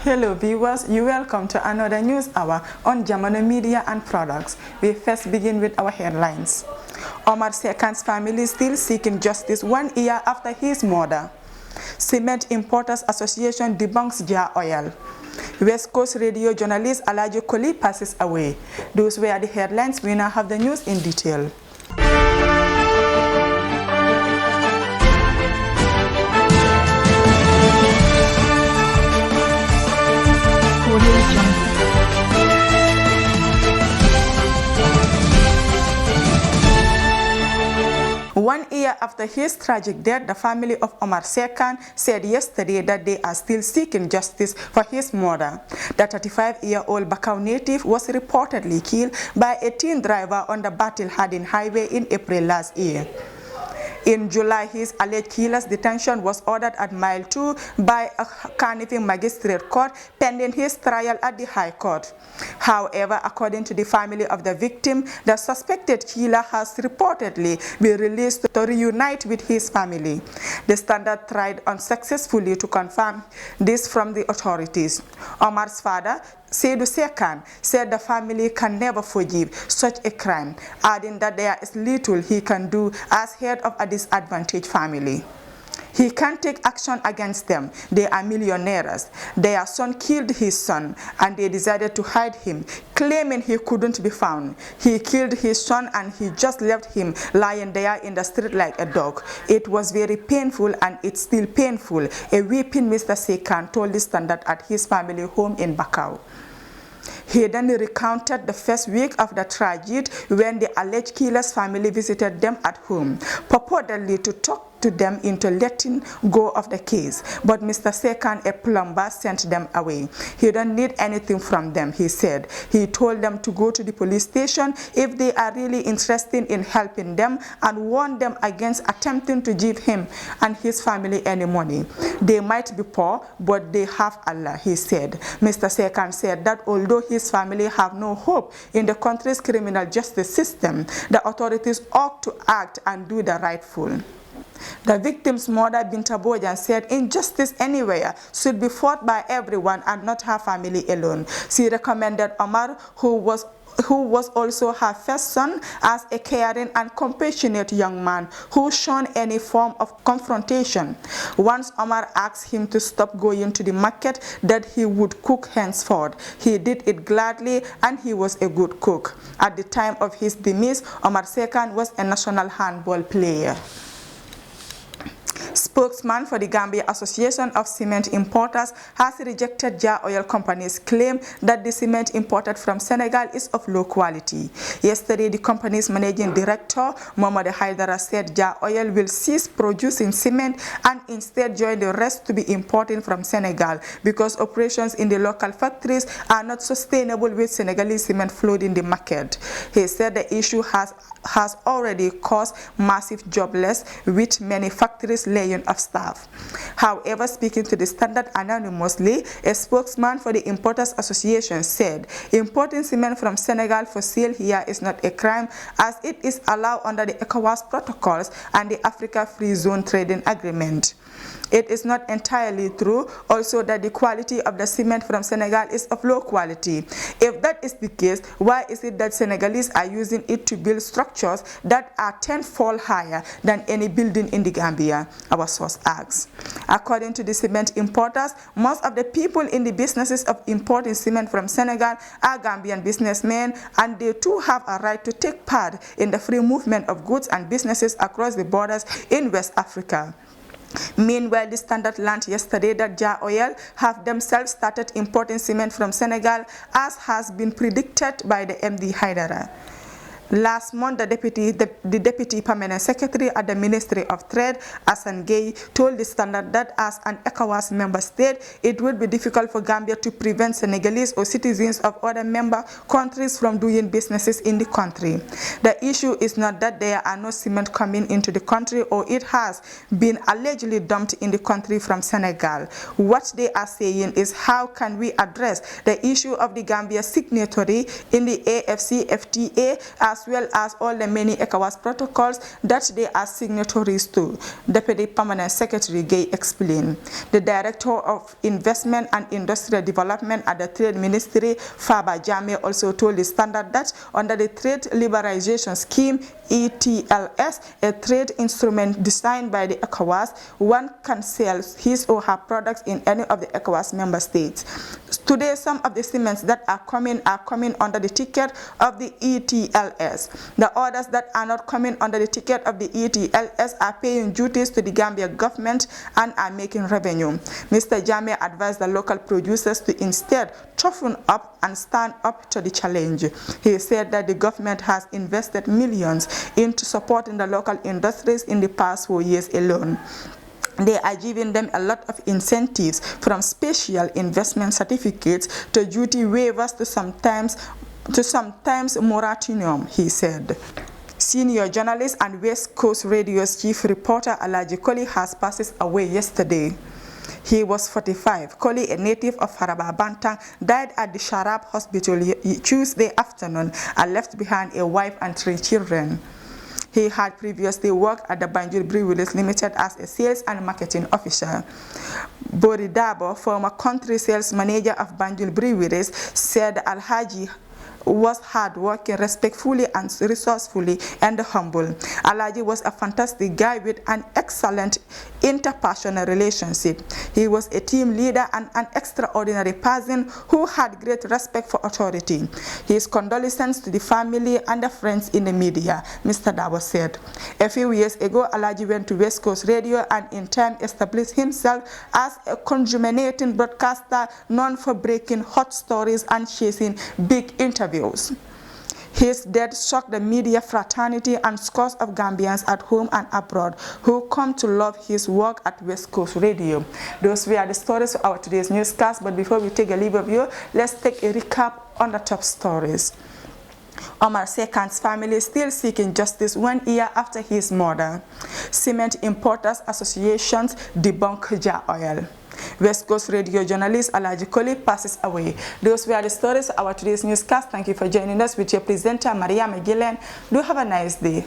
Hello viewers, you welcome to another news hour on Jamano Media and Products. We first begin with our headlines. Omar Sekan's family is still seeking justice 1 year after his murder. Cement Importers Association debunks jar oil. West Coast radio journalist Alaji Koli passes away. Those were the headlines. We now have the news in detail. One year after his tragic death, the family of Omar Sekan said yesterday that they are still seeking justice for his murder. The 35-year-old Bakau native was reportedly killed by a teen driver on the Battle Hardin Highway in April last year. In July, his alleged killer's detention was ordered at Mile 2 by a Carnifing Magistrate Court pending his trial at the High Court. However, according to the family of the victim, the suspected killer has reportedly been released to reunite with his family. The Standard tried unsuccessfully to confirm this from the authorities. Omar's father, Seydou Sekan, said the family can never forgive such a crime, adding that there is little he can do as head of a disadvantaged family. He can't take action against them. They are millionaires. Their son killed his son, and they decided to hide him, claiming he couldn't be found. He killed his son, and he just left him lying there in the street like a dog. It was very painful, and it's still painful, a weeping Mr. Sekan told the Standard at his family home in Bakau. He then recounted the first week of the tragedy when the alleged killer's family visited them at home, purportedly to talk to them into letting go of the case. But Mr. Sekan, a plumber, sent them away. He don't need anything from them, he said. He told them to go to the police station if they are really interested in helping them and warned them against attempting to give him and his family any money. They might be poor, but they have Allah, he said. Mr. Sekan said that although his family have no hope in the country's criminal justice system, the authorities ought to act and do the rightful. The victim's mother, Binta Bojan, said injustice anywhere should be fought by everyone and not her family alone. She recommended Omar, who was also her first son, as a caring and compassionate young man who shunned any form of confrontation. Once Omar asked him to stop going to the market, that he would cook henceforth. He did it gladly, and he was a good cook. At the time of his demise, Omar Sekan was a national handball player. Spokesman for the Gambia Association of Cement Importers has rejected jar oil companies' claim that the cement imported from Senegal is of low quality. Yesterday, the company's managing director, Mohamed Haidara, said jar oil will cease producing cement and instead join the rest to be imported from Senegal because operations in the local factories are not sustainable with Senegalese cement flooding the market. He said the issue has already caused massive jobless, with many factories laying off staff. However, speaking to the Standard anonymously, a spokesman for the Importers Association said importing cement from Senegal for sale here is not a crime, as it is allowed under the ECOWAS protocols and the Africa Free Zone Trading Agreement. It is not entirely true also that the quality of the cement from Senegal is of low quality. If that is the case, why is it that Senegalese are using it to build structures that are tenfold higher than any building in the Gambia? Our source asks. According to the cement importers, most of the people in the businesses of importing cement from Senegal are Gambian businessmen, and they too have a right to take part in the free movement of goods and businesses across the borders in West Africa. Meanwhile, the Standard learned yesterday that jar oil have themselves started importing cement from Senegal, as has been predicted by the MD Haidara. Last month, the Deputy Permanent Secretary at the Ministry of Trade, Asan Gay, told the Standard that as an ECOWAS member state, it would be difficult for Gambia to prevent Senegalese or citizens of other member countries from doing businesses in the country. The issue is not that there are no cement coming into the country or it has been allegedly dumped in the country from Senegal. What they are saying is how can we address the issue of the Gambia signatory in the AFCFTA as as well as all the many ECOWAS protocols that they are signatories to, Deputy Permanent Secretary Gay explained. The Director of Investment and Industrial Development at the Trade Ministry, Faba Jame, also told the Standard that under the Trade Liberalization Scheme, ETLS, a trade instrument designed by the ECOWAS, one can sell his or her products in any of the ECOWAS member states. Today, some of the cements that are coming under the ticket of the ETLS. The others that are not coming under the ticket of the ETLS are paying duties to the Gambia government and are making revenue. Mr. Jame advised the local producers to instead toughen up and stand up to the challenge. He said that the government has invested millions into supporting the local industries in the past 4 years alone. They are giving them a lot of incentives, from special investment certificates to duty waivers to sometimes moratorium, he said. Senior journalist and West Coast Radio's chief reporter Alaji Koli has passed away yesterday. He was 45. Koli, a native of Haraba Bantang, died at the Sharab Hospital Tuesday afternoon and left behind a wife and 3 children. He had previously worked at the Banjul Breweries Limited as a sales and marketing officer. Bori Dabo, former country sales manager of Banjul Breweries, said Alhaji was hardworking, respectfully and resourcefully, and humble. Alhaji was a fantastic guy with an excellent interpersonal relationship. He was a team leader and an extraordinary person who had great respect for authority. His condolences to the family and the friends in the media, Mr. Dabo said. A few years ago, Alhaji went to West Coast Radio and in time established himself as a conjuminating broadcaster known for breaking hot stories and chasing big interviews. His death shocked the media fraternity and scores of Gambians at home and abroad who come to love his work at West Coast Radio. Those were the stories of our today's newscast, but before we take a leave of you, let's take a recap on the top stories. Omar Sekan's family still seeking justice 1 year after his murder. Cement Importers Associations debunk jar oil. West Coast Radio journalist Alaji Koli passes away. Those were the stories of our today's newscast. Thank you for joining us with your presenter, Maria McGillen. Do have a nice day.